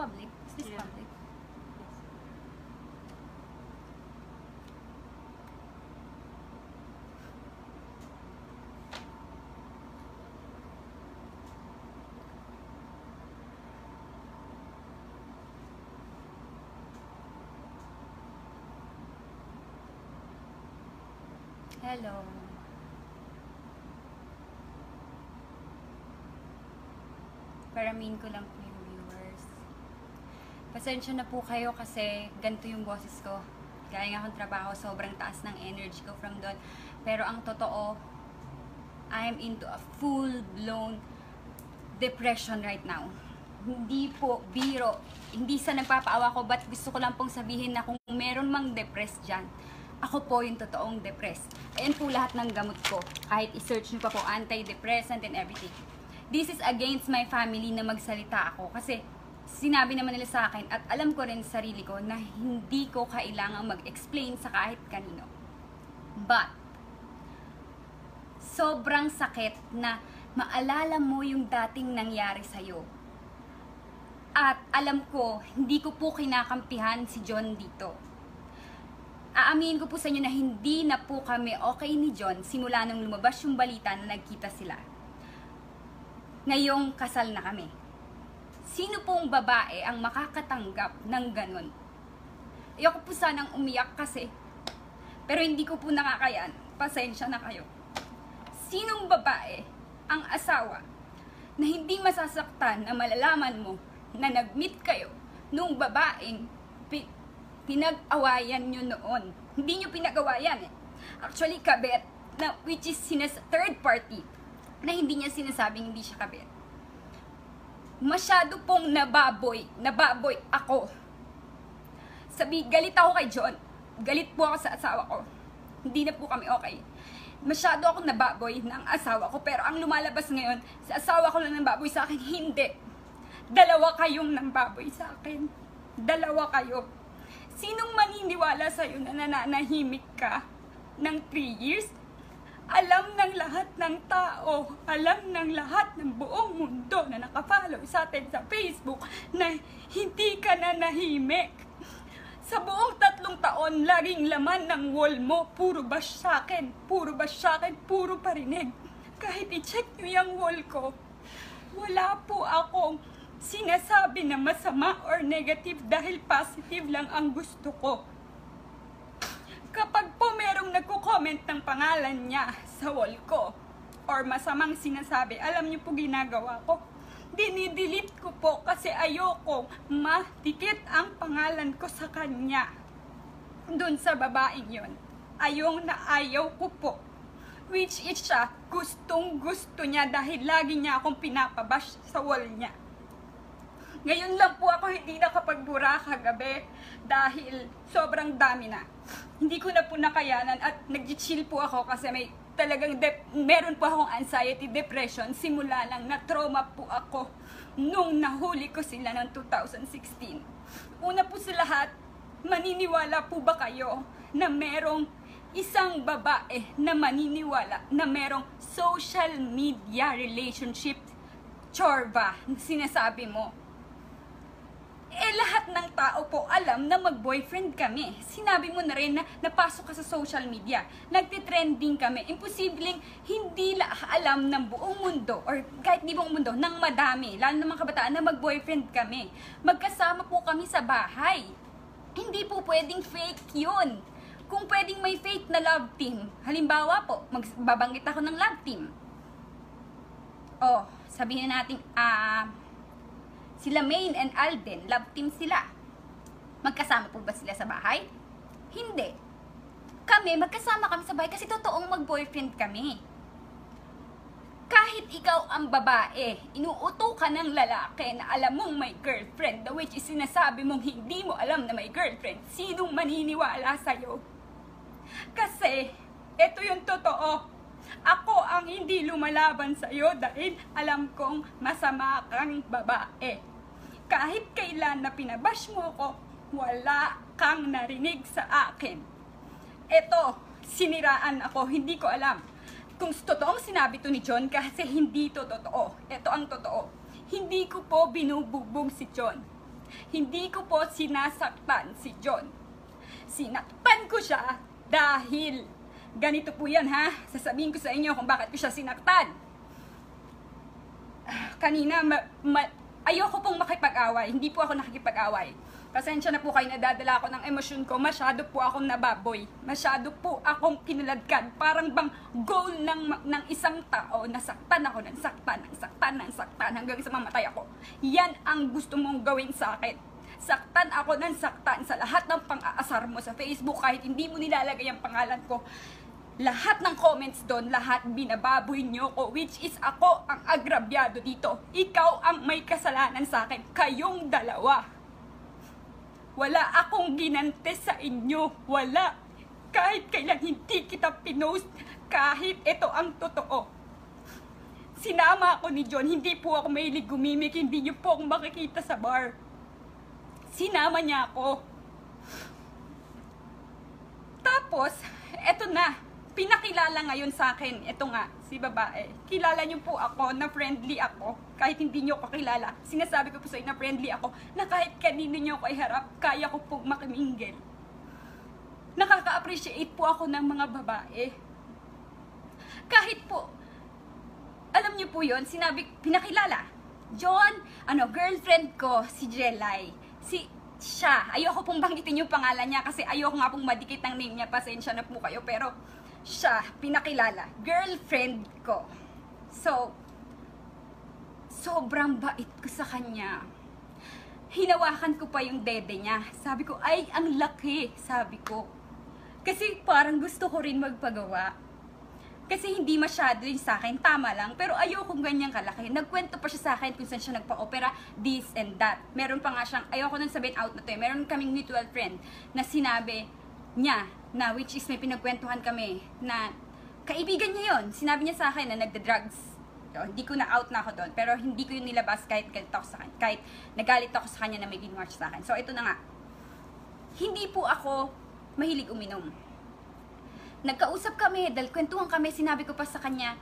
public? Is this Yeah. public? Hello. Paramin ko lang po yung viewers. Pasensya na po kayo kasi ganito yung boses ko. Gaya nga akong trabaho, sobrang taas ng energy ko from doon. Pero ang totoo, I am into a full-blown depression right now. Hindi po biro, hindi sa nagpapaawa ko, but gusto ko lang pong sabihin na kung meron mang depressed dyan, ako po yung totoong depressed. Ayan po lahat ng gamot ko. Kahit i-search nyo pa po, antidepressant and everything. This is against my family na magsalita ako. Kasi sinabi naman nila sa akin at alam ko rin sa sarili ko na hindi ko kailangang mag-explain sa kahit kanino. But, sobrang sakit na maalala mo yung dating nangyari sa'yo. At alam ko, hindi ko po kinakampihan si John dito. Aaminin ko po sa inyo na hindi na po kami okay ni John simula nung lumabas yung balita na nagkita sila. Ngayong kasal na kami. Sino pong babae ang makakatanggap ng ganun? Ayoko po sanang umiyak kasi, pero hindi ko po nakakayan. Pasensya na kayo. Sinong babae ang asawa na hindi masasaktan na malalaman mo na nag-meet kayo nung babaeng pinag-awayan nyo noon? Hindi nyo pinag-awayan eh. Actually, kabet, na, which is third party, na hindi niya sinasabing hindi siya kabet. Masyado pong nababoy ako. Galit ako kay John. Galit po ako sa asawa ko. Hindi na po kami okay. Masyado ako nababoy ng asawa ko, pero ang lumalabas ngayon, sa asawa ko lang nambaboy sa akin, hindi. Dalawa kayong nambaboy sa akin. Dalawa kayo. Sinong maniniwala sa'yo na nananahimik ka ng 3 years? Alam ng lahat ng tao, alam ng lahat ng buong mundo na nakafollow sa atin sa Facebook na hindi ka nanahimik. Sa buong 3 taon, laging laman ng wall mo, puro bash sa akin, puro bash sa akin, puro parinig. Kahit i-check nyo yung wall ko, wala po akong sinasabi na masama or negative dahil positive lang ang gusto ko. Kapag po merong nagko-comment ng pangalan niya sa wall ko or masamang sinasabi, alam niyo po ginagawa ko. Dinidelete ko po kasi ayoko matikit ang pangalan ko sa kanya. Doon sa babaeng yon. Ayaw ko po. Which is siya, gustong gusto niya dahil lagi niya akong pinapabash sa wall niya. Ngayon lang po ako hindi nakapagbura kagabi dahil sobrang dami na. Hindi ko na po nakayanan at nag-chill po ako kasi may talagang meron po akong anxiety, depression. Simula lang na trauma po ako nung nahuli ko sila ng 2016. Una po sa lahat, maniniwala po ba kayo na merong isang babae na maniniwala na merong social media relationship chorba sinasabi mo? Eh, lahat ng tao po alam na mag-boyfriend kami. Sinabi mo na rin na napasok ka sa social media. Nagtitrending kami. Imposibleng hindi alam ng buong mundo or kahit di buong mundo, ng madami, lalo ng mga kabataan na mag-boyfriend kami. Magkasama po kami sa bahay. Hindi po pwedeng fake yun. Kung pwedeng may fake na love team, halimbawa po, magbabanggit ako ng love team. Oh, sabihin natin, sila Maine and Alden, love team sila. Magkasama po ba sila sa bahay? Hindi. Magkasama kami sa bahay kasi totoong mag-boyfriend kami. Kahit ikaw ang babae, inuuto ka ng lalaki na alam mong may girlfriend, the which is sinasabi mong hindi mo alam na may girlfriend, sinong maniniwala sa'yo? Kasi, ito yung totoo. Ako ang hindi lumalaban sa'yo dahil alam kong masama kang babae. Kahit kailan na pinabash mo ako, wala kang narinig sa akin. Eto, siniraan ako, hindi ko alam kung totoong sinabi to ni John kasi hindi to totoo. Ito ang totoo. Hindi ko po binubugbog si John. Hindi ko po sinasaktan si John. Sinaktan ko siya dahil ganito po yan ha. Sasabihin ko sa inyo kung bakit ko siya sinaktan. Kanina, ayoko pong makipag-away. Hindi po ako nakikipag-away. Pasensya na po kayo, nadadala ako ng emosyon ko. Masyado po akong nababoy. Masyado po akong kinuladkad. Parang bang goal ng isang tao na saktan ako ng saktan hanggang sa mamatay ako. Yan ang gusto mong gawin sa akin. Saktan ako ng saktan sa lahat ng pang-aasar mo sa Facebook kahit hindi mo nilalagay ang pangalan ko. Lahat ng comments doon, lahat binababoy nyo ko, which is ako ang agrabyado dito. Ikaw ang may kasalanan sa akin. Kayong dalawa. Wala akong ginante sa inyo. Wala. Kahit kailan hindi kita pinost. Kahit ito ang totoo. Sinama ako ni John. Hindi po ako mahilig gumimik. Hindi niyo po ako makikita sa bar. Sinama niya ako. Tapos, eto na. Pinakilala ngayon sa akin. Eto nga, si babae. Kilala niyo po ako na friendly ako. Kahit hindi niyo ko kilala. Sinasabi ko po sa inyo na friendly ako. Na kahit kanino niyo ko iharap, kaya ko po makiminggil. Nakaka-appreciate po ako ng mga babae. Kahit po, alam niyo po yun, pinakilala. John, girlfriend ko, si Jelay. Siya, ayoko pong banggitin yung pangalan niya kasi ayoko nga pong madikit ng name niya. Pasensya na po kayo, pero siya, pinakilala. Girlfriend ko. So, sobrang bait ko sa kanya. Hinawakan ko pa yung dede niya. Sabi ko, ay, ang laki. Sabi ko. Kasi parang gusto ko rin magpagawa. Kasi hindi masyado yung sa akin. Tama lang. Pero ayokong ganyang kalaki. Nagkwento pa siya sa akin kung saan siya nagpa-opera. This and that. Meron pa nga siyang, ayoko nang sabihin out na to eh. Meron kaming mutual friend na sinabi niya, na which is may pinagkwentuhan kami, na kaibigan niya yon. Sinabi niya sa akin na nagda-drugs. So, hindi ko na out na ako doon. Pero hindi ko yun nilabas kahit galit ako sa kanya. Kahit nagalit ako sa kanya na may ginwatch sa akin. So, ito na nga. Hindi po ako mahilig uminom. Nagkausap kami, dahil kwentuhan kami, sinabi ko pa sa kanya,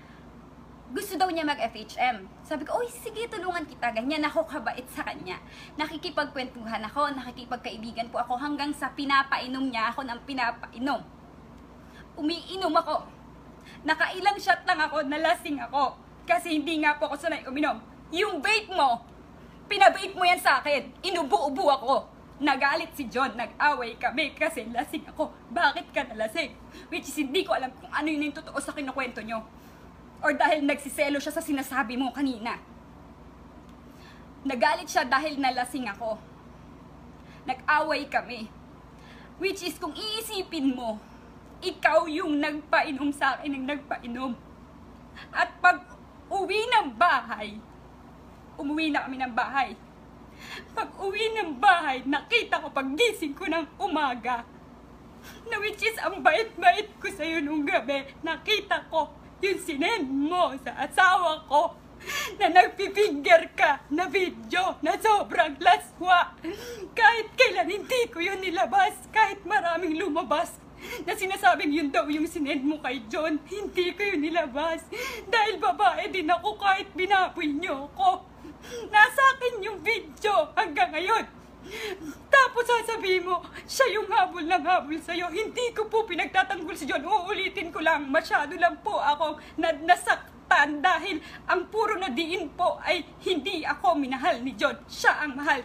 gusto daw niya mag-FHM. Sabi ko, oy, sige, tulungan kita. Ganyan ako kabait sa kanya. Nakikipagkwentuhan ako, nakikipagkaibigan po ako hanggang sa pinapainom niya ako ng pinapainom. Umiinom ako. Nakailang shot lang ako, nalasing ako. Kasi hindi nga po ako sanay uminom. Yung vape mo, pinabape mo yan sa akin. Inubo-ubo ako. Nagalit si John, nag-away kami kasi lasing ako. Bakit ka nalasing? Which is hindi ko alam kung ano yun yung totoo sa kinukwento nyo. Or dahil nagsiselo siya sa sinasabi mo kanina. Nagalit siya dahil nalasing ako. Nag-away kami. Which is kung iisipin mo, ikaw yung nagpainom sa akin ng nagpainom. At pag uwi ng bahay, umuwi na kami ng bahay. Pag uwi ng bahay, nakita ko paggising ko ng umaga. Na which is ang bait-bait ko sa'yo nung gabi. Nakita ko yung sinend mo sa asawa ko na nagpifinger ka na video na sobrang laswa. Kahit kailan hindi ko yun nilabas, kahit maraming lumabas na sinasabing yun daw yung sinend mo kay John, hindi ko yun nilabas. Dahil babae din ako kahit binaboy niyo ako. Nasa akin yung video hanggang ngayon. Tapos sasabihin mo, siya yung habol ng habol sa'yo. Hindi ko po pinagtatanggol si John. Uulitin ko lang, masyado lang po akong nasaktan dahil ang puro na diin po ay hindi ako minahal ni John. Siya ang mahal.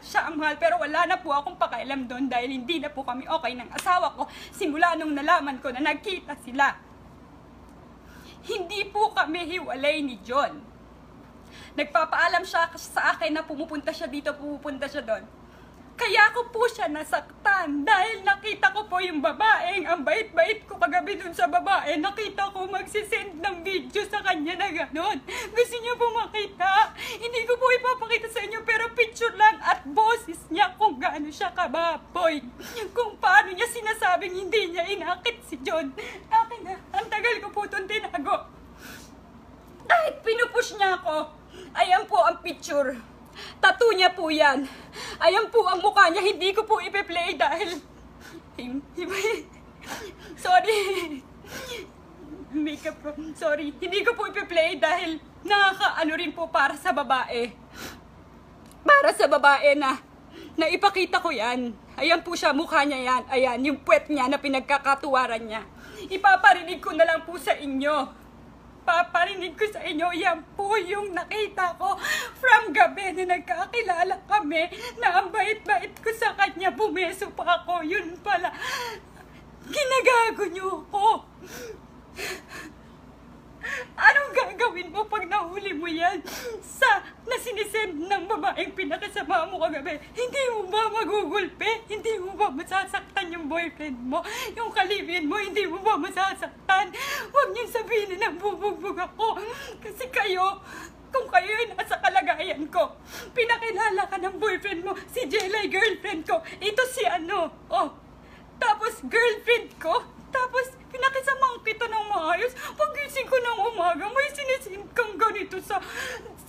Pero wala na po akong pakialam doon dahil hindi na po kami okay ng asawa ko. Simula nung nalaman ko na nagkita sila. Hindi po kami hiwalay ni John. Nagpapaalam siya sa akin na pumupunta siya dito, pumupunta siya doon. Kaya ko po siya nasaktan dahil nakita ko po yung babaeng, ang bait-bait ko kagabi dun sa babae, nakita ko magsisend ng video sa kanya na gano'n. Gusto niyo po makita? Hindi ko po ipapakita sa inyo pero picture lang at boses niya kung gaano siya kababoy. Kung paano niya sinasabing hindi niya inakit si John. Akin na, ang tagal ko po itong tinago. Kahit pinupush niya ako, ayan po ang picture. Tattoo niya po yan. Ayan po ang mukha niya. Hindi ko po ipe-play dahil... Sorry. Makeup po. Sorry. Hindi ko po ipe-play dahil nakakaano rin po para sa babae. Para sa babae na na ipakita ko yan. Ayan po siya, mukha niya yan. Ayan, yung puwet niya na pinagkakatuwaran niya. Ipaparinig ko na lang po sa inyo. Paparinig ko sa inyo, yan po yung nakita ko from gabi na nagkakilala kami, na ang bait-bait ko sa kanya, bumeso pa ako, yun pala, ginagago niyo ko. Anong gagawin mo pag nahuli mo yan sa nasinisend ng babaeng pinakasama mo kagabi? Hindi mo ba magugulpe? Hindi mo ba masasaktan yung boyfriend mo? Yung kalibin mo, hindi mo ba masasaktan? Huwag niyong sabihin na bubugbog ako. Kasi kayo, kung kayo ay nasa kalagayan ko, pinakilala ka ng boyfriend mo, si Jelay, girlfriend ko. Ito si ano, oh. Tapos girlfriend ko, tapos pinakisamahan kita ng maayos. Pagising ko ng umaga, may sinisin kang ganito sa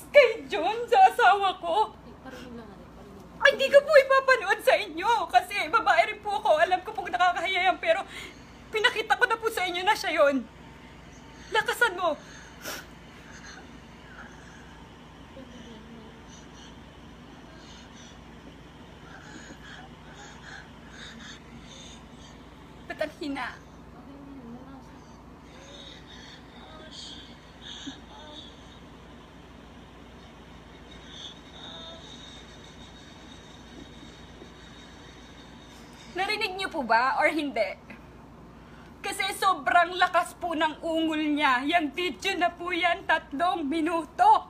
kay John, sa asawa ko. Ay, hindi ko po ipapanood sa inyo. Kasi babae rin po ako. Alam ko pong nakakahiya yan. Pero pinakita ko na po sa inyo na siya yon. Lakasan mo. Ba't ang hina? Narinig niyo po ba or hindi? Kasi sobrang lakas po ng ungol niya. Yung video na po yan, 3 minuto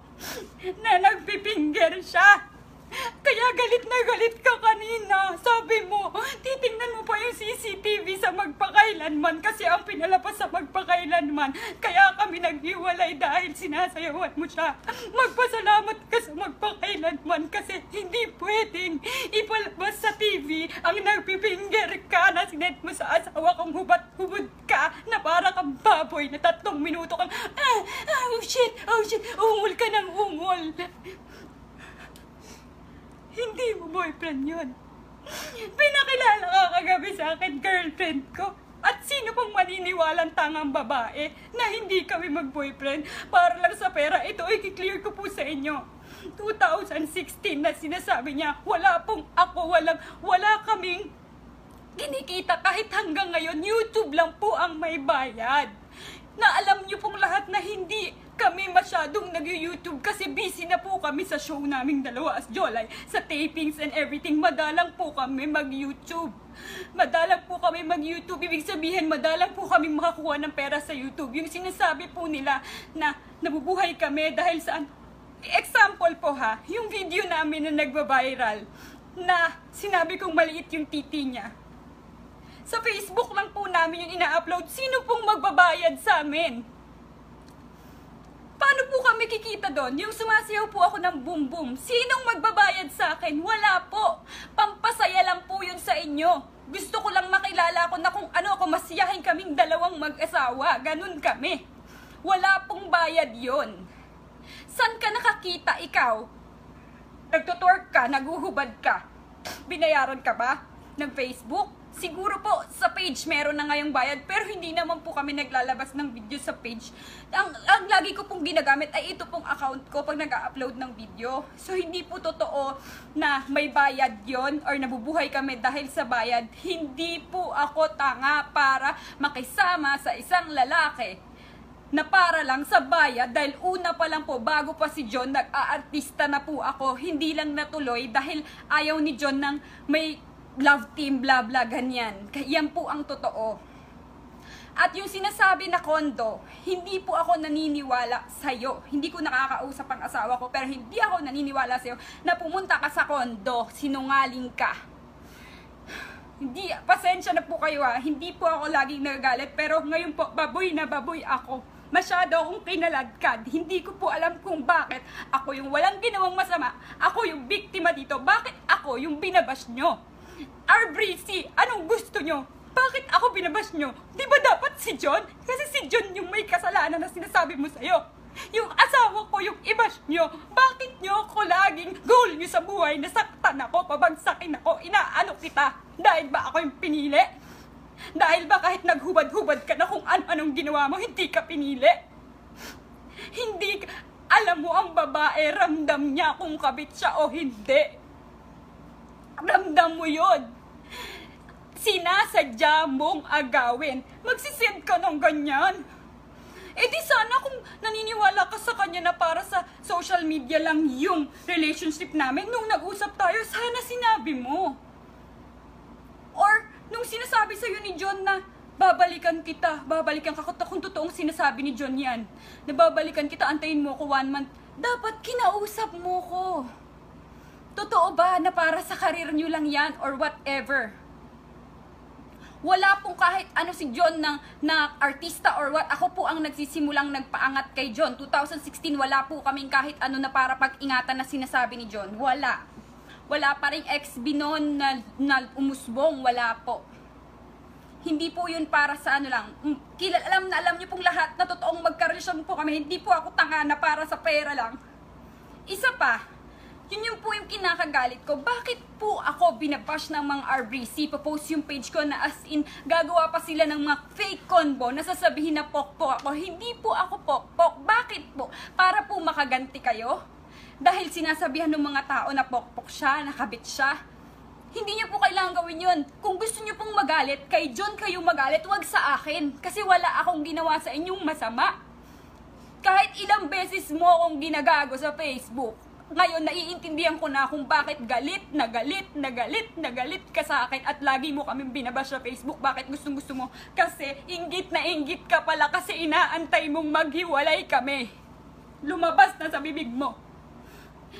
na nagpipinger siya. Kaya galit na galit ka kanina. Sabi mo, titingnan mo pa yung CCTV sa magpakailanman kasi ang pinalabas sa magpakailanman. Kaya kami naghiwalay dahil sinasayawan mo siya. Magpasalamat ka sa magpakailanman kasi hindi pwedeng ipalabas sa TV ang nagpipinger ka na sinet mo sa asawa kong hubad-hubad ka na para kang baboy na 3 minuto kang oh shit, ungol ka ng ungol. Hindi mo boyfriend yun. Pinakilala ka kagabi sa akin, girlfriend ko. At sino pang maniniwalang tangang babae na hindi kami mag-boyfriend para lang sa pera? Ito, i-clear ko po sa inyo. 2016 na sinasabi niya, wala pong ako, wala kaming kinikita kahit hanggang ngayon. YouTube lang po ang may bayad. Na alam niyo pong lahat na hindi kami masyadong nag-YouTube kasi busy na po kami sa show naming dalawa as Jolay, sa tapings and everything. Madalang po kami mag-YouTube. Madalang po kami mag-YouTube. Ibig sabihin, madalang po kami makakuha ng pera sa YouTube. Yung sinasabi po nila na nabubuhay kami dahil saan. Example po ha, yung video namin na nagba-viral na sinabi kong maliit yung titi niya. Sa Facebook lang po namin yung ina-upload. Sino pong magbabayad sa amin? Paano po kami kikita doon? Yung sumasayaw po ako ng boom boom. Sinong magbabayad sa akin? Wala po. Pampasaya lang po yun sa inyo. Gusto ko lang makilala ko na kung ano ako, masiyahin kaming dalawang mag-asawa. Ganun kami. Wala pong bayad yon. San ka nakakita ikaw? Nagtutwerk ka, naguhubad ka. Binayaran ka ba ng Facebook? Siguro po sa page meron na ngayong bayad, pero hindi naman po kami naglalabas ng video sa page. Ang lagi ko pong ginagamit ay ito pong account ko pag nag-upload ng video. So hindi po totoo na may bayad yon or nabubuhay kami dahil sa bayad. Hindi po ako tanga para makisama sa isang lalaki na para lang sa bayad, dahil una pa lang po, bago pa si John, nag-aartista na po ako. Hindi lang natuloy dahil ayaw ni John ng may love team, bla bla, ganyan. Yan po ang totoo. At yung sinasabi na kondo, hindi po ako naniniwala sa'yo. Hindi ko nakakausap ang asawa ko, pero hindi ako naniniwala sa'yo na pumunta ka sa kondo, sinungaling ka. Hindi, pasensya na po kayo ha. Hindi po ako laging nagagalit, pero ngayon po, baboy na baboy ako. Masyado akong kinaladkad. Hindi ko po alam kung bakit ako yung walang ginawang masama. Ako yung biktima dito. Bakit ako yung binabash nyo? RBC, anong gusto nyo? Bakit ako binabash nyo? Di ba dapat si John? Kasi si John yung may kasalanan na sinasabi mo sa'yo. Yung asawa ko yung i-bash nyo. Bakit nyo ako laging goal nyo sa buhay? Nasaktan ako, pabagsakin ako, inaano kita. Dahil ba ako yung pinili? Dahil ba kahit naghubad-hubad ka na kung ano-anong ginawa mo, hindi ka pinili? Hindi ka, alam mo ang babae, ramdam niya kung kabit siya o hindi. Ramdam mo yun. Sinasadya mong agawin. Magsisend ka ng ganyan. Eh di sana kung naniniwala ka sa kanya na para sa social media lang yung relationship namin, nung nag-usap tayo, sana sinabi mo. Or nung sinasabi sa'yo ni John na babalikan ka kung totoong sinasabi ni John yan, na babalikan kita, antayin mo ko 1 month, dapat kinausap mo ko. Totoo ba na para sa karir nyo lang yan or whatever? Wala pong kahit ano si John na artista or what. Ako po ang nagsisimulang nagpaangat kay John. 2016, wala po kaming kahit ano na para pag-ingatan na sinasabi ni John. Wala. Wala pa rin ex-B noon na umusbong. Wala po. Hindi po yun para sa ano lang. Alam niyo pong lahat na totoong magkarelasyon po kami. Hindi po ako tanga na para sa pera lang. Isa pa. Yun po yung kinakagalit ko. Bakit po ako binabash ng mga RBC? Papost yung page ko na as in, gagawa pa sila ng mga fake convo na sasabihin na pokpok ako. Hindi po ako pokpok. Bakit po? Para po makaganti kayo? Dahil sinasabihan ng mga tao na pokpok siya, nakabit siya. Hindi niyo po kailangan gawin yun. Kung gusto niyo pong magalit, kay John kayo magalit, wag sa akin. Kasi wala akong ginawa sa inyong masama. Kahit ilang beses mo akong ginagago sa Facebook. Ngayon, naiintindihan ko na kung bakit galit ka sa akin at lagi mo kaming binabash sa Facebook. Bakit gustong-gusto mo? Kasi inggit na inggit ka pala kasi inaantay mong maghiwalay kami. Lumabas na sa bibig mo.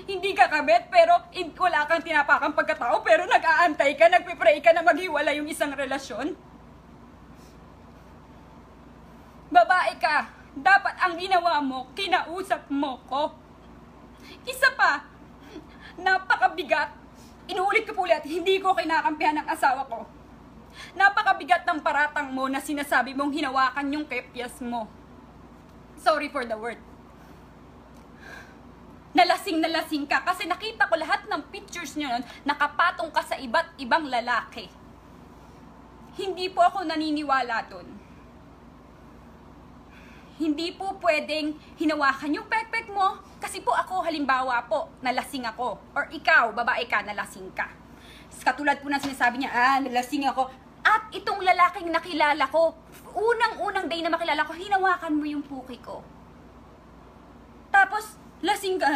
Hindi ka kabet pero wala kang tinapakang pagkatao pero nag-aantay ka, nagpipray ka na maghiwalay yung isang relasyon. Babae ka. Dapat ang ginawa mo, kinausap mo ko. Isa pa, napakabigat, inuulit ko po ulit, hindi ko kinakampihan ng asawa ko. Napakabigat ng paratang mo na sinasabi mong hinawakan yung kepyas mo. Sorry for the word. Nalasing ka kasi nakita ko lahat ng pictures nyo nun, nakapatong ka sa iba't ibang lalaki. Hindi po ako naniniwala dun. Hindi po pwedeng hinawakan yung pekpek mo. Kasi po ako, halimbawa po, nalasing ako. Or ikaw, babae ka, nalasing ka. Katulad po ng sinasabi niya, nalasing ako. At itong lalaking nakilala ko, unang-unang day na makilala ko, hinawakan mo yung puki ko. Tapos, lasing ka.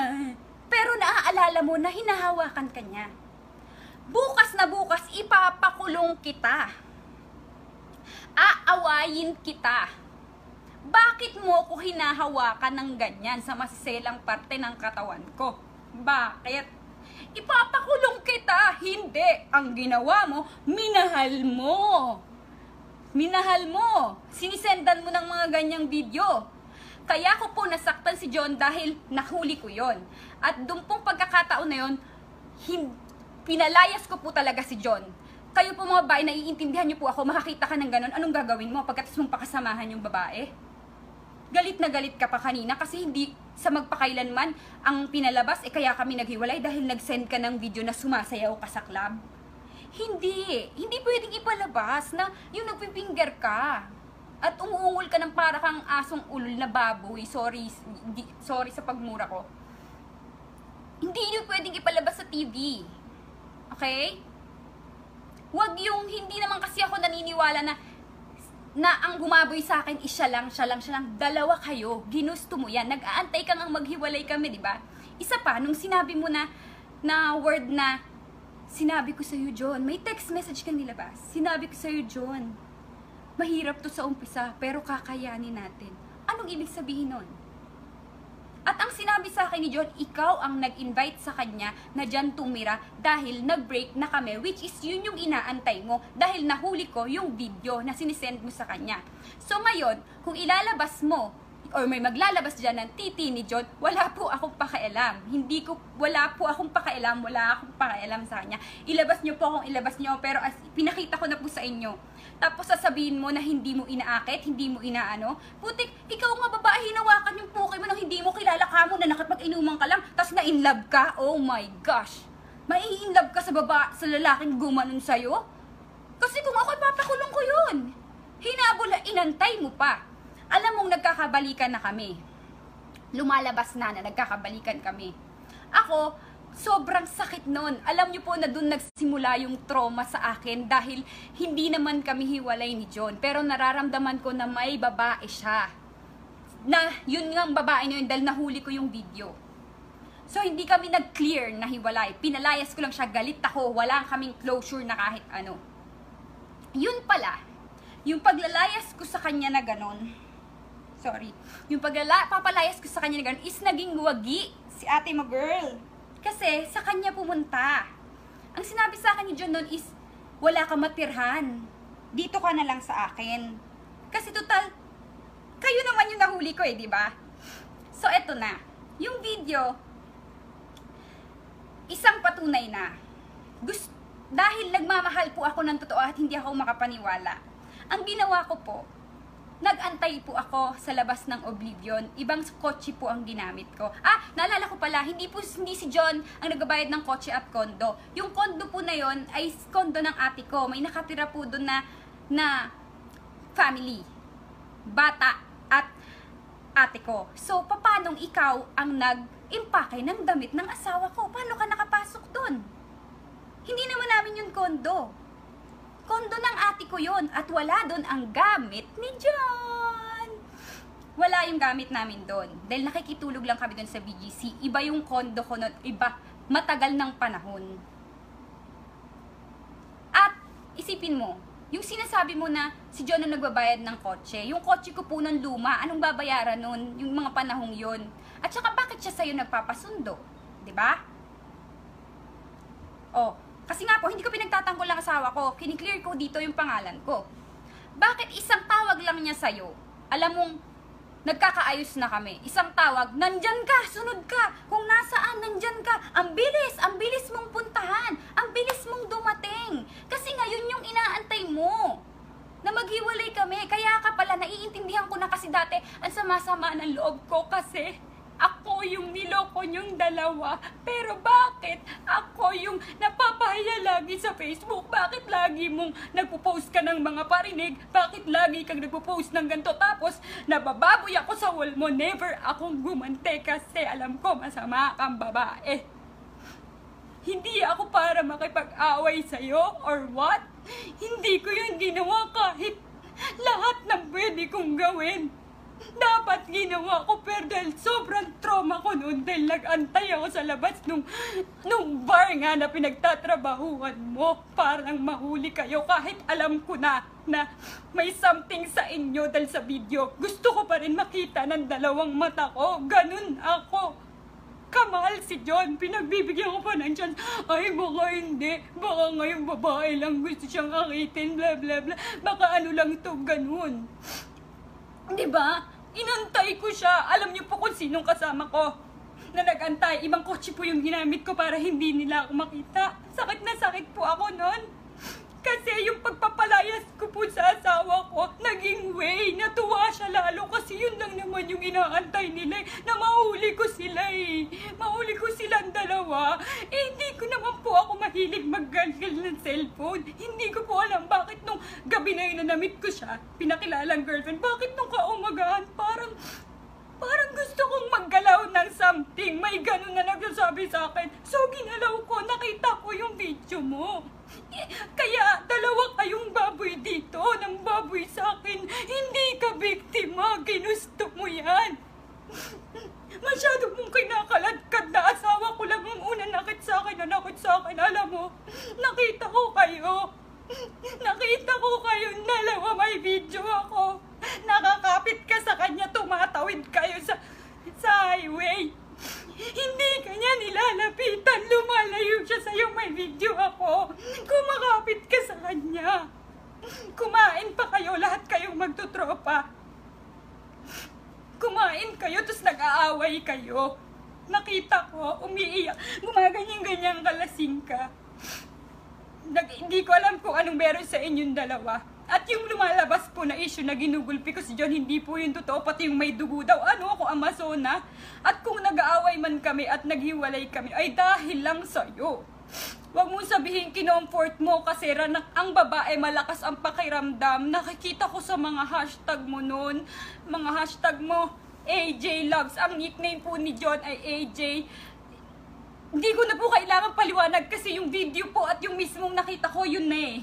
Pero naaalala mo na hinahawakan ka niya. Bukas na bukas, ipapakulong kita. Aawayin kita. Bakit mo ko hinahawakan ng ganyan sa masiselang parte ng katawan ko? Bakit? Ipapakulong kita. Hindi. Ang ginawa mo, minahal mo. Minahal mo. Sinisendan mo ng mga ganyang video. Kaya ko po nasaktan si John dahil nahuli ko yon. At doon pong pagkakataon na yon, pinalayas ko po talaga si John. Kayo po mga babae, naiintindihan niyo po ako, makakita ka ng ganon, anong gagawin mo pagkatapos mong pakasamahan yung babae? Galit na galit ka pa kanina kasi hindi sa magpakailanman ang pinalabas, kaya kami naghiwalay dahil nag-send ka ng video na sumasayaw ka sa club. Hindi pwedeng ipalabas na yung nagpipinger ka at umuungol ka ng para kang asong ulol na baboy. Sorry sa pagmura ko. Hindi yun pwedeng ipalabas sa TV. Okay? Wag yung hindi naman kasi ako naniniwala na ang gumaboy sa akin is siya lang. Dalawa kayo. Ginusto mo yan. Nag-aantay kang ang maghiwalay kami, di ba? Isa pa, nung sinabi mo na word na, sinabi ko sa'yo, John, may text message kang nilabas. Sinabi ko sa'yo, John, mahirap to sa umpisa, pero kakayanin natin. Anong ibig sabihin nun? At ang sinabi sa akin ni John, ikaw ang nag-invite sa kanya na dyan tumira dahil nag-break na kami, which is yun yung inaantay mo dahil nahuli ko yung video na sinisend mo sa kanya. So ngayon, kung ilalabas mo or may maglalabas dyan ng titi ni John, wala po akong pakialam. Wala akong pakialam sa kanya. Ilabas nyo po kung ilabas nyo, pero as pinakita ko na po sa inyo. Tapos sasabihin mo na hindi mo inaakit, hindi mo inaano. Putik, ikaw nga babae, hinawakan yung puki mo nang hindi mo kilala ka mo na nakapag-inuman ka lang, tapos na-inlove ka. Oh my gosh. Mai-inlove ka sa lalaking gumanon sa'yo? Kasi kung ako, papakulong ko yun. Hinabol na inantay mo pa. Alam mong nagkakabalikan na kami. Lumalabas na nagkakabalikan kami. Ako, Sobrang sakit nun. Alam niyo po na dun nagsimula yung trauma sa akin dahil hindi naman kami hiwalay ni John. Pero nararamdaman ko na may babae siya. Na yun nga ang babae na yun dahil nahuli ko yung video. So hindi kami nag-clear na hiwalay. Pinalayas ko lang siya, galit ako, wala kaming closure na kahit ano. Yun pala, yung paglalayas ko sa kanya na ganon, yung papalayas ko sa kanya na ganon is naging wagi si ate mo girl. Kasi sa kanya pumunta. Ang sinabi sa akin ni John noon is, wala ka matirhan. Dito ka na lang sa akin. Kasi total, kayo naman yung nahuli ko di ba? So eto na, yung video, isang patunay na. Dahil nagmamahal po ako ng totoo at hindi ako makapaniwala. Ang ginawa ko po, nag-antay po ako sa labas ng Oblivion. Ibang kotse po ang ginamit ko. Naalala ko pala, hindi si John ang nagbabayad ng kotse at kondo. Yung kondo po na yon ay kondo ng ate ko. May nakatira po doon na family. Bata at ate ko. So, paanong ikaw ang nag-impake ng damit ng asawa ko? Paano ka nakapasok doon? Hindi naman namin yung kondo. Kondo ng ate ko yun at wala doon ang gamit ni John. Wala yung gamit namin doon. Dahil nakikitulog lang kami doon sa BGC. Iba yung kondo ko nun, iba, matagal ng panahon. At isipin mo, yung sinasabi mo na si John ang nagbabayad ng kotse, yung kotse ko po ng luma, anong babayaran nun, yung mga panahong yun? At saka bakit siya sa'yo nagpapasundo? Diba? Kasi nga po, hindi ko pinagtatanggol ang asawa ko. Kiniklear ko dito yung pangalan ko. Bakit isang tawag lang niya sa'yo? Alam mong, nagkakaayos na kami. Isang tawag, nandyan ka, sunod ka. Kung nasaan, nandyan ka. Ang bilis mong puntahan. Ang bilis mong dumating. Kasi ngayon yung inaantay mo. Na maghiwalay kami. Kaya ka pala, naiintindihan ko na kasi dati, ang sama-sama ng loob ko kasi ako yung niloko niyong dalawa. Pero bakit ako yung napapahiya lagi sa Facebook? Bakit lagi mong nagpo-post ka ng mga parinig? Bakit lagi kang nagpo-post ng ganito? Tapos nabababoy ako sa wall mo. Never akong gumante kasi alam ko masama kang babae. Hindi ako para makipag-away sa'yo or what? Hindi ko yun ginawa kahit lahat ng pwede kong gawin. Dapat ginawa ko pero dahil sobrang trauma ko noon dahil nag-antay ako sa labas nung bar nga na pinagtatrabahuan mo parang mahuli kayo kahit alam ko na may something sa inyo dahil sa video. Gusto ko pa rin makita ng dalawang mata ko. Ganun ako. Kamahal si John. Pinagbibigyan ko pa ng chance. Ay, baka hindi. Baka ngayong babae lang gusto siyang akitin. Blah, blah, blah. Baka ano lang to, ganun. Diba? Inantay ko siya. Alam niyo po kung sinong kasama ko na nag-antay. Ibang kotse po yung ginamit ko para hindi nila ako makita. Sakit na sakit po ako nun. Kasi yung pagpapalayas ko po sa asawa ko, naging way. Natuwa siya lalo kasi yun lang naman yung inaantay nila na mahuli ko sila Mahuli ko silang dalawa. Hindi ko naman po ako mahilig maggalgal ng cellphone. Hindi ko po alam bakit nung gabi na yun na na-meet ko siya, pinakilalang girlfriend, bakit nung kaumagahan parang gusto kong maggalaw ng something. May ganun na nagsasabi sa akin. So, ginalaw ko. Nakita ko yung video mo. Kaya, dalawa kayong baboy dito ng baboy sa akin. Hindi ka biktima. Ginusto mo yan. Masyado mong kinakaladkad na asawa ko lang ang una nakit sa akin. Alam mo, nakita ko kayo. Nakita ko kayong dalawa, may video ako. Nakakapit ka sa kanya, tumatawid kayo sa highway. Hindi ka niya nilalapitan, lumalayo siya sa'yo, may video ako. Kumakapit ka sa kanya. Kumain pa kayo, lahat kayong magtutropa. Kumain kayo, tapos nag-aaway kayo. Nakita ko, umiiyak, gumaganyan-ganyan kalasing ka. Hindi ko alam kung anong meron sa inyong dalawa. At yung lumalabas po na issue na ginugulpi ko si John, hindi po yung totoo, pati yung may dugo daw. Ano ako, Amazona? At kung nag-aaway man kami at naghiwalay kami, ay dahil lang sa'yo. Huwag mong sabihin kinomfort mo kasi ang babae malakas ang pakiramdam. Nakikita ko sa mga hashtag mo noon. Mga hashtag mo, AJ Loves. Ang nickname po ni John ay AJ Hindi ko na po kailangan paliwanag kasi yung video po at yung mismong nakita ko, yun na eh.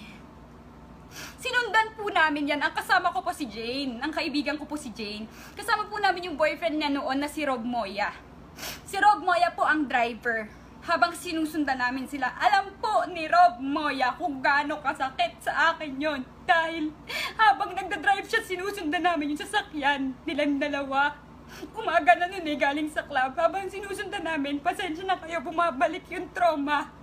Sinundan po namin yan. Ang kasama ko po si Jane. Ang kaibigan ko po si Jane. Kasama po namin yung boyfriend niya noon na si Rob Moya. Si Rob Moya po ang driver. Habang sinusundan namin sila, alam po ni Rob Moya kung gaano kasakit sa akin yon. Dahil habang nagdadrive siya, sinusundan namin yung sasakyan nilang dalawa. Umaga na nun eh, galing sa club. Habang sinusundan namin, pasensya na kayo, bumabalik yung trauma.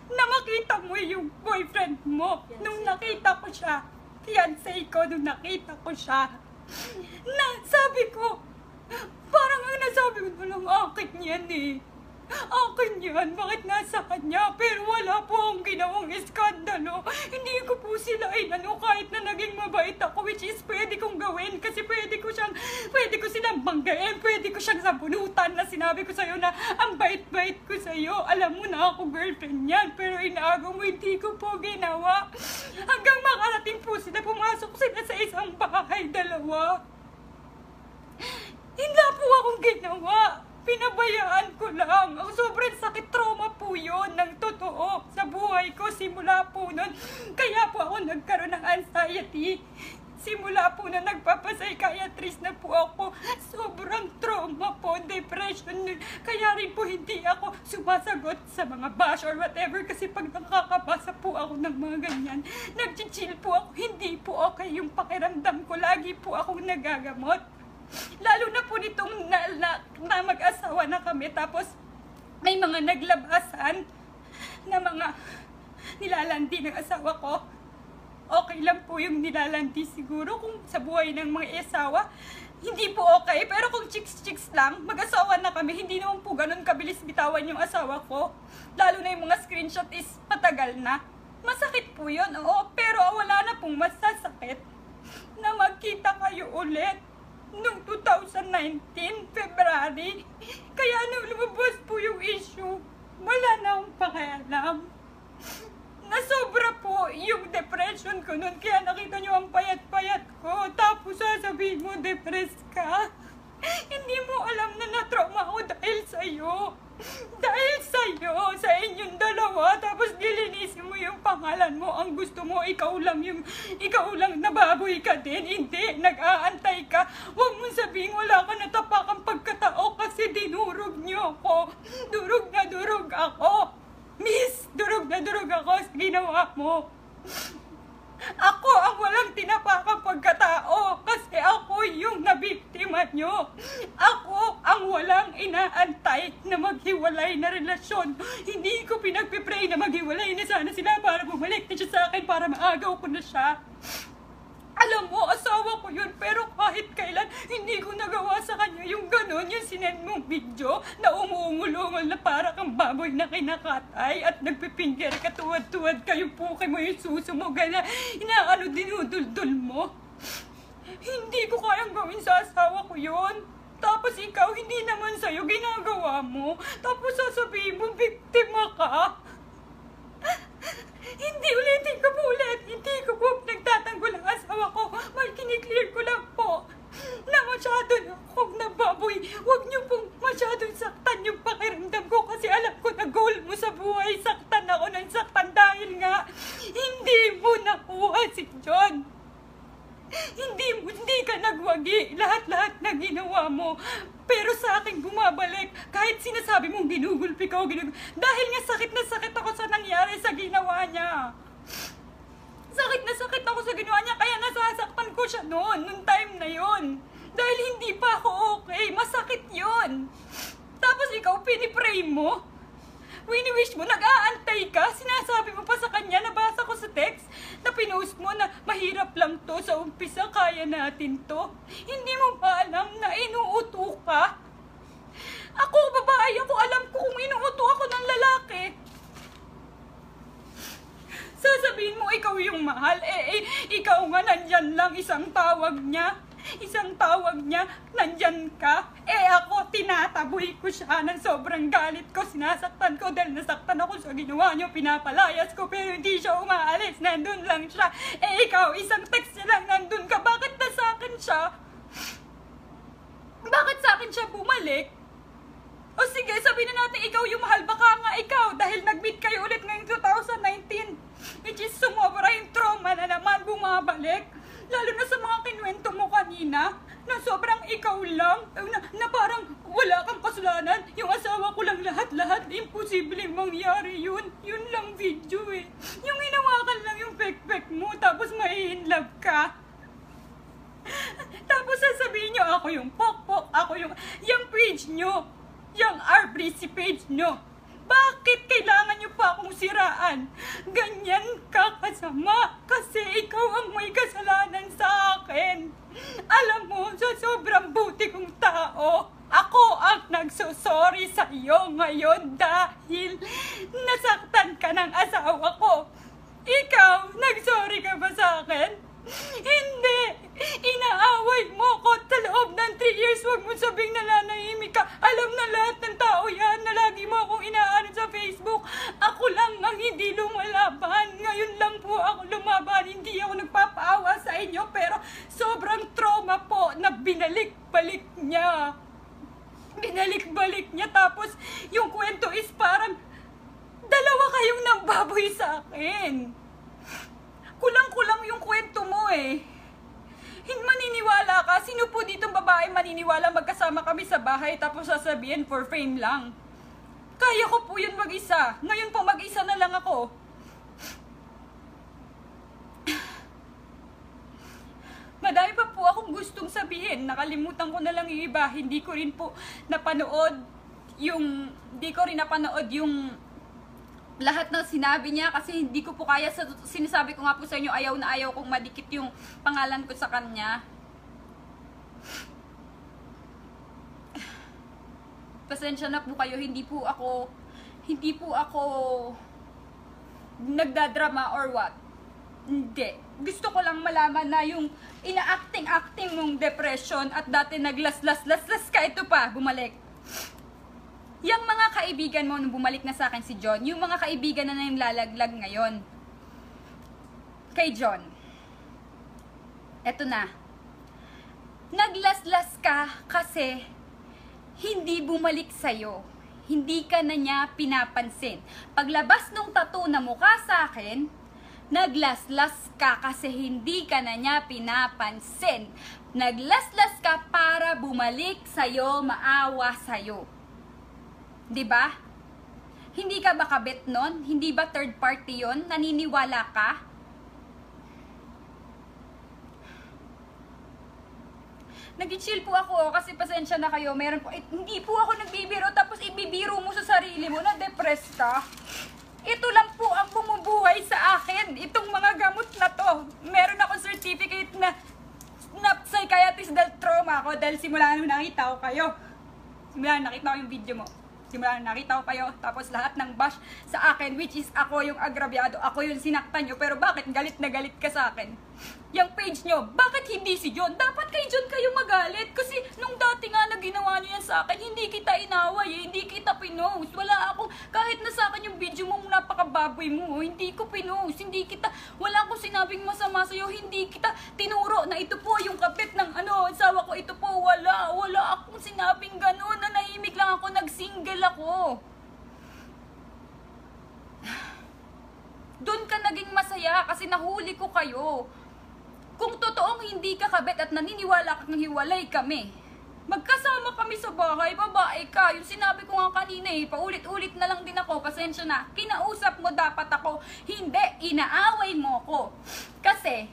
Na makita mo yung boyfriend mo. Nung nakita ko siya, fiancé ko, nung nakita ko siya, na sabi ko, parang ang nasabi ko na lang, akin yan eh. Akin yan, bakit nasa kanya? Pero wala po akong ginawang iskandalo. Hindi ko po sila inano kahit na naging mabait ako, which is pwede kong gawin kasi pwede ko silang banggain, pwede ko siyang sabunutan na sinabi ko sa'yo na ang bait-bait ko sa'yo. Alam mo na ako girlfriend yan, pero inaagaw mo, hindi ko po ginawa. Hanggang makarating po sila, pumasok sila sa isang bahay, dalawa. Hindi po akong ginawa. Pinabayaan ko lang. Ang sobrang sakit, trauma po yun ng totoo sa buhay ko simula po nun. Kaya po ako nagkaroon ng anxiety. Simula po na nagpapapsychiatrist na po ako. Sobrang trauma po, depression. Kaya rin po hindi ako sumasagot sa mga bash or whatever. Kasi pag nakakabasa po ako ng mga ganyan, nag-chill po ako. Hindi po okay yung pakiramdam ko. Lagi po akong nagagamot. Lalo na po nitong na mag-asawa na kami, tapos may mga naglabasan na mga nilalandi ng asawa ko. Okay lang po yung nilalandi siguro kung sa buhay ng mga asawa. Hindi po okay, pero kung chicks lang, mag-asawa na kami, hindi naman po ganun kabilis bitawan yung asawa ko. Lalo na yung mga screenshot is matagal na. Masakit po yun, oo, pero wala na pong masasakit na magkita kayo ulit. Noong 2019, February, kaya nung lumabas po yung issue, wala na akong pakialam. Nasobra po yung depression ko noon, kaya nakita nyo ang payat-payat ko, tapos sasabihin mo, depressed ka. Hindi mo alam na na-trauma ako dahil sa'yo. Dahil sa'yo, sa inyong dalawa, tapos nilinisin mo yung pangalan mo. Ang gusto mo, ikaw lang nababoy ka din. Hindi, nag-aantay ka. Huwag mong sabihin wala ka natapakang pagkatao kasi dinurog niyo ako. Durog na durog ako. Miss, durog na durog ako sa ginawa mo. Ako ang walang tinapakang pagkatao kasi ako yung nabiktima nyo. Ako ang walang inaantay na maghiwalay na relasyon. Hindi ko pinagpipray na maghiwalay na sana sila para bumalik na siya sa akin para maagaw ko na siya. Alam mo, asawa ko yun, pero kahit kailan, hindi ko nagawa sa kanya yung gano'n, yung sinend mong video na umuungol-ungol na para kang baboy na kinakatay at nagpipinger ka, tuwad-tuwad kayo po mo yung suso mo, gana, inaano dinuduldul mo. Hindi ko kayang gawin sa asawa ko yun. Tapos ikaw, hindi naman sa'yo ginagawa mo. Tapos sasabihin mo, biktima ka. Hindi ulitin ko po ulit. Hindi ko po nagtatanggol ang asawa ko. Kiniklear ko lang po na masyado na akong nababoy. Huwag niyo pong masyadong saktan yung pakiramdam ko kasi alam ko na goal mo sa buhay. Saktan ako ng saktan dahil nga hindi mo nakuha si John. Hindi ka nagwagi. Lahat-lahat na ginawa mo. Pero sa akin bumabalik. Kahit sinasabi mong ginugulpi ko, dahil nga sakit na sakit ako sa nangyari sa ginawa niya. Sakit na sakit ako sa ginawa niya, kaya nasasaktan ko siya noon time na yon. Dahil hindi pa ako okay. Masakit yon. Tapos ikaw, pinipray mo. Wini-wish mo, nag-aantay ka, sinasabi mo pa sa kanya, nabasa ko sa text, na pinost mo na mahirap lang to, sa umpisa kaya natin to. Hindi mo ba alam na inuuto ka? Ako, babae ako, alam ko kung inuuto ako ng lalaki. Sasabihin mo, ikaw yung mahal, ikaw nga nandyan lang, isang tawag niya, nandyan ka. Ako, tinataboy ko siya ng sobrang galit ko, sinasaktan ko dahil nasaktan ako sa ginawa niyo, pinapalayas ko, pero hindi siya umaalis, nandun lang siya. Ikaw, isang text niya lang, nandun ka, bakit na sa akin siya? Bakit sa akin siya bumalik? O sige, sabihin na natin ikaw yung mahal. Baka nga ikaw, dahil nag-meet kayo ulit ngayong 2019. Which is sumobra yung trauma na naman bumabalik. Lalo na sa mga kinuwento mo kanina, na sobrang ikaw lang, na parang wala kang kasalanan. Yung asawa ko lang lahat-lahat, imposibleng mangyari yun. Yun lang video eh. Yung hinawakan lang yung pek-pek mo, tapos mai-inlove ka. Tapos sasabihin nyo, ako yung pok-pok, ako yung page nyo. Yung RBC page nyo. Bakit kailangan nyo pa akong siraan? Ganyan ka kasama kasi ikaw ang may kasalanan sa akin. Alam mo, sa sobrang buti kong tao, ako ang nagsusorry sa iyo ngayon dahil nasaktan ka ng asawa ko. Ikaw, nagsorry ka ba sa akin? Hindi! Inaaway mo ko sa loob ng 3 years. Huwag mo sabing nananahimik ka. Alam na lahat ng tao yan na lagi mo akong inaano sa Facebook. Ako lang ang hindi lumalaban. Ngayon lang po ako lumaban. Hindi ako nagpapaawa sa inyo. Pero sobrang trauma po na binalik-balik niya. Binalik-balik niya. Tapos yung kwento is parang dalawa kayong nambaboy sa akin. Kulang-kulang yung kwento mo eh. Maniniwala ka? Sino po ditong babae maniniwala magkasama kami sa bahay tapos sasabihin for fame lang? Kaya ko po yun mag-isa. Ngayon po mag-isa na lang ako. Madami pa po akong gustong sabihin. Nakalimutan ko na lang yung iba. Hindi ko rin napanood yung lahat ng sinabi niya kasi hindi ko po kaya. Sinasabi ko nga po sa inyo, ayaw na ayaw kong madikit yung pangalan ko sa kanya. Pasensya na po kayo, hindi po ako nagdadrama or what. Hindi. Gusto ko lang malaman na yung ina-acting mong depression at dati naglaslas ka, ito pa, bumalik. Yung mga kaibigan mo nung bumalik na sa akin si John, yung mga kaibigan na yung lalaglag ngayon kay John, eto na. Naglaslas ka kasi hindi bumalik sa'yo. Hindi ka na niya pinapansin. Paglabas nung tattoo na mukha sa akin, naglaslas ka kasi hindi ka na niya pinapansin. Naglaslas ka para bumalik sa'yo, maawa sa'yo. Diba? Hindi ka ba kabit nun? Hindi ba third party yon? Naniniwala ka? Nag-chill po ako kasi pasensya na kayo. Meron po, hindi po ako nagbibiro tapos ibibiro mo sa sarili mo na depressed ka. Ito lang po ang bumubuhay sa akin. Itong mga gamot na to. Meron akong certificate na psychiatrist dahil trauma ako dahil simula nung nakita ko kayo. Simula nung nakita ko yung video mo. Simula nakita ko kayo, tapos lahat ng bash sa akin, which is ako yung agrabyado, ako yung sinaktan nyo, pero bakit galit na galit ka sa akin? Yung page nyo, bakit hindi si John? Dapat kay John kayo magalit, kasi nung dati nga na ginawa nyo yan sa akin, hindi kita inaway, hindi kita pinost. Wala akong, kahit na sa akin yung video mo, napakababoy mo, hindi ko pinost, wala akong sinabing masama sa'yo, hindi kita tinuro na ito po yung kapit ng asawa ko, ito po, wala akong sinabing gano'n, nanahimik lang ako, nag-single ako. Doon ka naging masaya kasi nahuli ko kayo. Kung totoong hindi ka kabit at naniniwala kang hiwalay kami, magkasama kami sa bahay, babae ka. Yung sinabi ko nga kanina paulit-ulit na lang din ako, pasensya na. Kinausap mo dapat ako, hindi, inaaway mo ko. Kasi,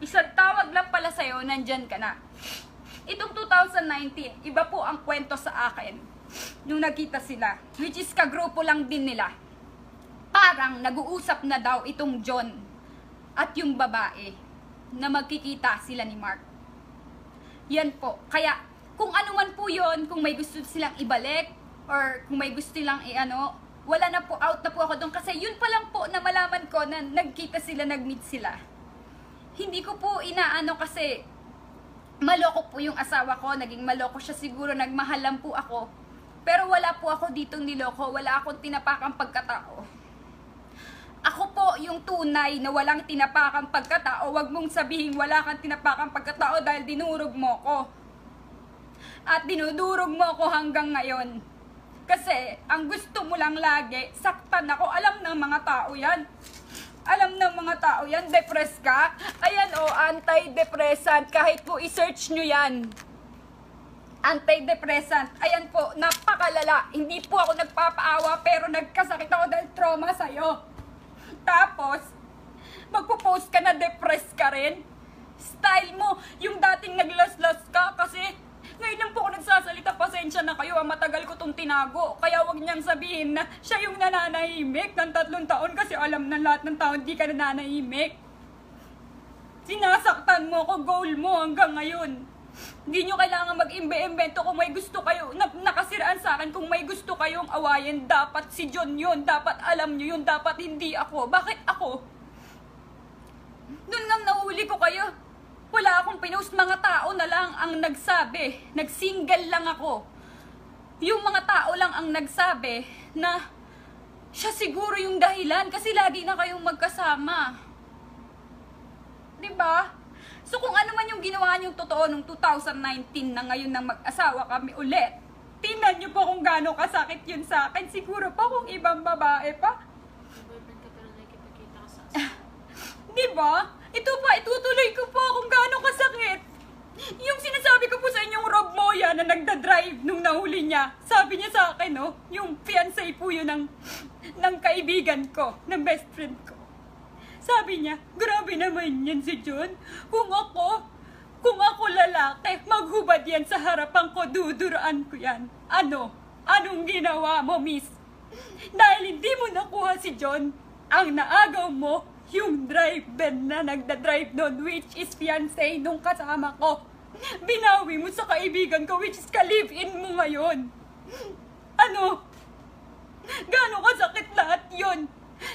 isang tawag lang pala sa'yo, nandyan ka na. Itong 2019, iba po ang kwento sa akin. Nung nagkita sila, which is kagrupo lang din nila. Parang nag-uusap na daw itong John at yung babae na magkikita sila ni Mark. Yan po. Kaya kung ano man po yon, kung may gusto silang ibalik or kung may gusto silang wala na po, out na po ako doon. Kasi yun pa lang po na malaman ko na nagkita sila, nag-meet sila. Hindi ko po inaano kasi maloko po yung asawa ko, naging maloko siya siguro, nagmahal lang po ako. Pero wala po ako ditong niloko, wala akong tinapakang pagkatao. Ako po yung tunay na walang tinapakang pagkatao. Huwag mong sabihin wala kang tinapakang pagkatao dahil dinurog mo ko. At dinudurog mo ako hanggang ngayon. Kasi ang gusto mo lang lagi, saktan ako. Alam ng mga tao yan. Alam ng mga tao yan, depressed ka. Ayan o, antidepressant. Kahit po i-search nyo yan. Antidepressant. Ayan po, napakalala. Hindi po ako nagpapaawa pero nagkasakit ako dahil trauma sa'yo. Tapos, magpo-post ka na depressed ka rin. Style mo, yung dating naglas-las ka kasi ngayon lang po ako nagsasalita, pasensya na kayo, matagal ko tong tinago. Kaya wag niyang sabihin na siya yung nananahimik ng 3 taon kasi alam na lahat ng tao hindi ka nananahimik. Sinasaktan mo ko, goal mo hanggang ngayon. Hindi nyo kailangan mag-imbe-imbento kung may gusto kayo, nakasiraan sa akin, kung may gusto kayong awayin, dapat si John yun, dapat alam nyo yun, dapat hindi ako. Bakit ako? Noon nga nahuli ko kayo, wala akong pinost, mga tao na lang ang nagsabi, nagsingle lang ako. Yung mga tao lang ang nagsabi na siya siguro yung dahilan kasi lagi na kayong magkasama. Diba? So kung ano man yung ginawa niyong totoo nung 2019 na ngayon na mag-asawa kami ulit, tingnan niyo po kung gaano kasakit yun sa akin. Siguro pa kung ibang babae pa. Boyfriend ka pero nakikipagkita ka sa asawa. Diba? Ito pa, itutuloy ko po kung gaano kasakit. Yung sinasabi ko po sa inyong Rob Moya na nagda-drive nung nahuli niya, sabi niya sa akin, no, yung fiancé po yun ng kaibigan ko, ng best friend ko. Sabi niya, grabe naman yan si John. Kung ako lalaki, maghubad yan sa harapan ko, duduraan ko yan. Ano? Anong ginawa mo, miss? Dahil hindi mo nakuha si John, ang naagaw mo, yung driver na nagda-drive nun, which is fiancé nung kasama ko. Binawi mo sa kaibigan ko, which is ka-live-in mo ngayon. Ano? Gano'ng kasakit lahat yon?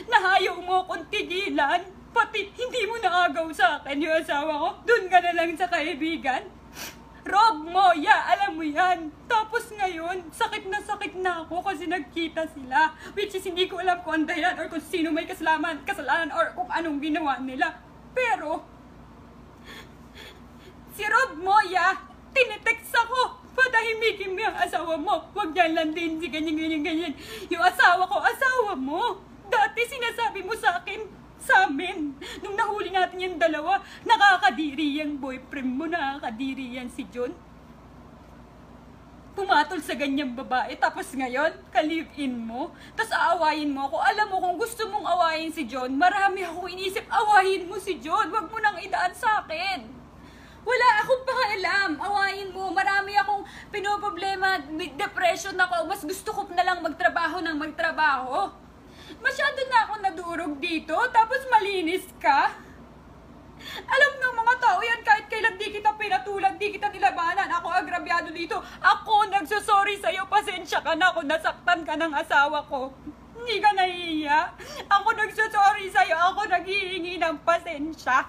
Nahayaw mo akong tigilan, pati hindi mo naagaw sa akin yung asawa ko, dun ka na lang sa kaibigan. Rob Moya, alam mo yan. Tapos ngayon, sakit na ako kasi nagkita sila. Which is hindi ko alam kung ang dahilan or kung sino may kasalanan or kung anong ginawa nila. Pero, si Rob Moya, tinitext ako. Patahimikin mo yung asawa mo. Huwag yan lang din si ganyan. Yung asawa mo. Dati sinasabi mo sa amin, nung nahuli natin yung dalawa, nakakadiri yung boyfriend mo, nakakadiri yan si John. Pumatol sa ganyang babae, tapos ngayon, ka-live-in mo, tapos aawayin mo ako. Alam mo, kung gusto mong awayin si John, marami akong inisip, awayin mo si John, wag mo nang idaan sa akin. Wala akong pakialam, awayin mo, marami akong pinoproblema, depression ako, mas gusto ko na lang magtrabaho ng magtrabaho. Masyado na ako nadurog dito, tapos malinis ka. Alam ng mga tao yan, kahit kailan di kita pinatulan, di kita nilabanan, ako agrabyado dito. Ako nagsusorry sa'yo, pasensya ka na kung nasaktan ka ng asawa ko. Hindi ka nahihiya. Ako nagsusorry sa'yo, ako naghihingi ng pasensya.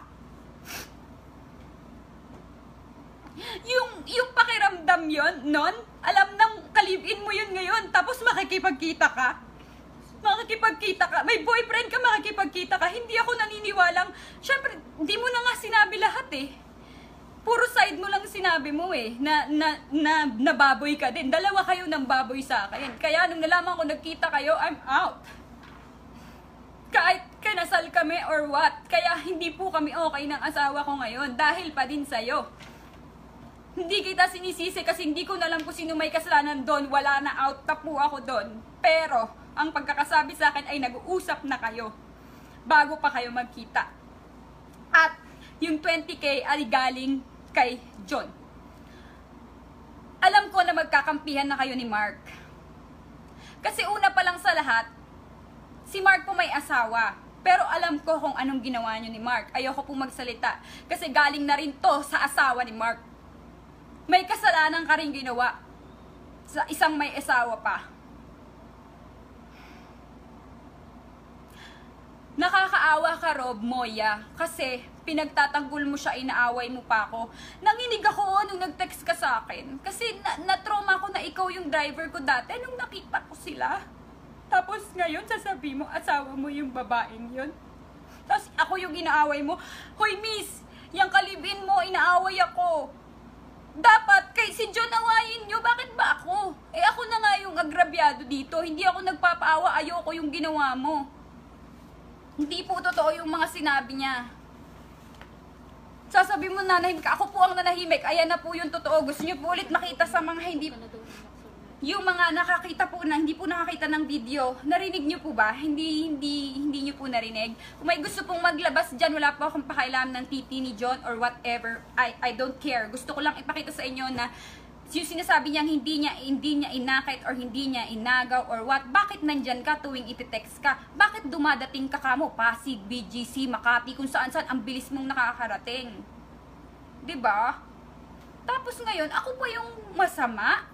Yung pakiramdam yon, non? Alam ng kalibin mo yun ngayon, tapos makikipagkita ka? May boyfriend ka, makikipagkita ka. Hindi ako naniniwalang, syempre, hindi mo na nga sinabi lahat eh. Puro side mo lang sinabi mo eh, na baboy ka din. Dalawa kayo ng baboy sa akin. Kaya nung nalaman ko nagkita kayo, I'm out. Kahit kinasal kami or what, kaya hindi po kami okay ng asawa ko ngayon dahil pa din sa'yo. Hindi kita sinisisi kasi hindi ko na alam kung sino may kasalanan doon. Wala na, out na po ako doon. Pero, ang pagkakasabi sa akin ay nag-uusap na kayo bago pa kayo magkita. At yung 20K ay galing kay John. Alam ko na magkakampihan na kayo ni Mark. Kasi una pa lang sa lahat, si Mark po may asawa. Pero alam ko kung anong ginawa niyo ni Mark. Ayoko po magsalita. Kasi galing na rin to sa asawa ni Mark. May kasalanan ka rin ginawa sa isang may asawa pa. Nakakaawa ka, Rob Moya, kasi pinagtatanggol mo siya, inaaway mo pa ako. Nanginig ako nung nag-text ka sa akin. Kasi na-trauma ko na ikaw yung driver ko dati nung nakita ko sila. Tapos ngayon, sasabi mo, asawa mo yung babaeng yun. Tapos ako yung inaaway mo. Hoy, miss, yung kalibin mo, inaaway ako. Dapat kay si John awayin nyo, bakit ba ako? Eh ako na nga yung agrabyado dito, hindi ako nagpapaawa, ayoko yung ginawa mo. Hindi po totoo yung mga sinabi niya. Sasabi mo nanahimik, ako po ang nanahimik, ayan na po yung totoo. Gusto nyo po ulit makita sa mga hindi, yung mga nakakita po na, hindi po nakakita ng video, narinig nyo po ba? Hindi nyo po narinig. Kung may gusto pong maglabas dyan, wala po akong pakailam ng titi ni John or whatever. I don't care. Gusto ko lang ipakita sa inyo na yung sinasabi niyang hindi niya inakit or hindi niya inagaw or what. Bakit nandyan ka tuwing iti-text ka? Bakit dumadating ka kamo? Pasig, BGC, Makati, kung saan-saan ang bilis mong nakakarating. 'Di ba? Tapos ngayon, ako pa yung masama?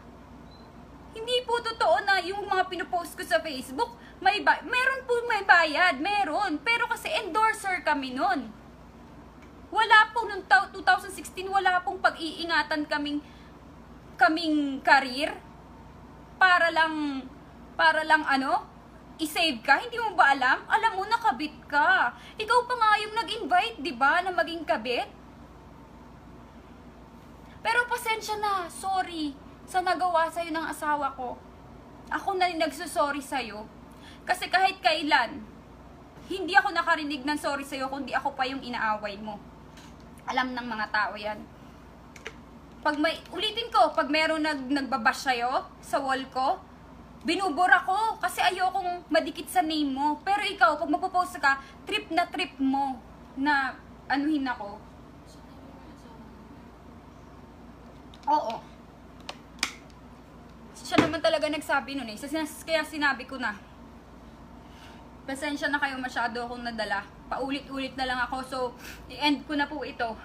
Hindi po totoo na yung mga pinopost ko sa Facebook, meron po may bayad, meron. Pero kasi endorser kami nun. Wala po noong 2016, wala pong pag-iingatan kaming career para lang ano, i-save ka. Hindi mo ba alam? Alam mo, nakabit ka. Ikaw pa nga yung nag-invite, di ba, na maging kabit? Pero pasensya na, sorry sa nagawa sa'yo ng asawa ko. Ako na rin nagsusorry sa'yo. Kasi kahit kailan, hindi ako nakarinig ng sorry sa'yo, kundi ako pa yung inaaway mo. Alam ng mga tao yan. Ulitin ko, pag meron nagbabash sa'yo sa wall ko, binubura ko kasi ayokong madikit sa name mo. Pero ikaw, pag magpo-post ka, trip mo na anuhin ako. Oo. Siya naman talaga nagsabi nun eh. Kaya sinabi ko na, pasensya na kayo, masyado akong nadala. Paulit-ulit na lang ako. So, i-end ko na po ito.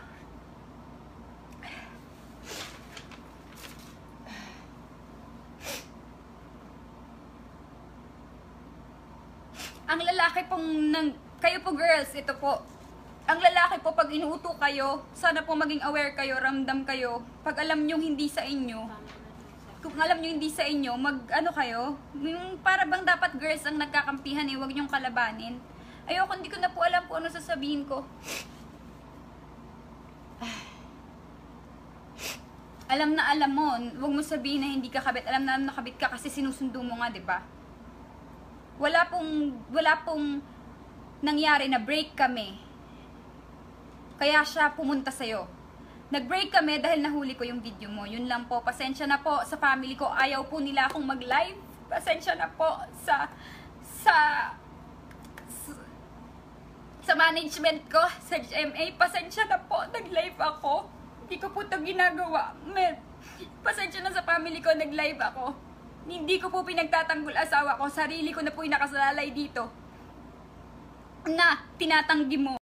Ang lalaki pong, kayo po girls, ito po. Ang lalaki po, pag inuuto kayo, sana po maging aware kayo, ramdam kayo. Pag alam nyo hindi sa inyo, kung alam nyo hindi sa inyo, ano kayo, yung para bang dapat girls ang nagkakampihan eh, huwag nyong kalabanin. Ayoko, hindi ko na po alam kung ano sasabihin ko. Alam na alam mo, huwag mo sabihin na hindi ka kabit. Alam na nakabit ka kasi sinusundo mo nga, 'di ba? Wala pong nangyari na break kami. Kaya siya pumunta sa'yo. Nag-break kami dahil nahuli ko yung video mo. Yun lang po. Pasensya na po sa family ko. Ayaw po nila akong mag-live. Pasensya na po sa management ko, sa GMA. Pasensya na po. Nag-live ako. Hindi ko po ito ginagawa. Pasensya na sa family ko. Nag-live ako. Hindi ko po pinagtatanggol asawa ko. Sarili ko na po yung nakasalalay dito. Na tinatanggi mo.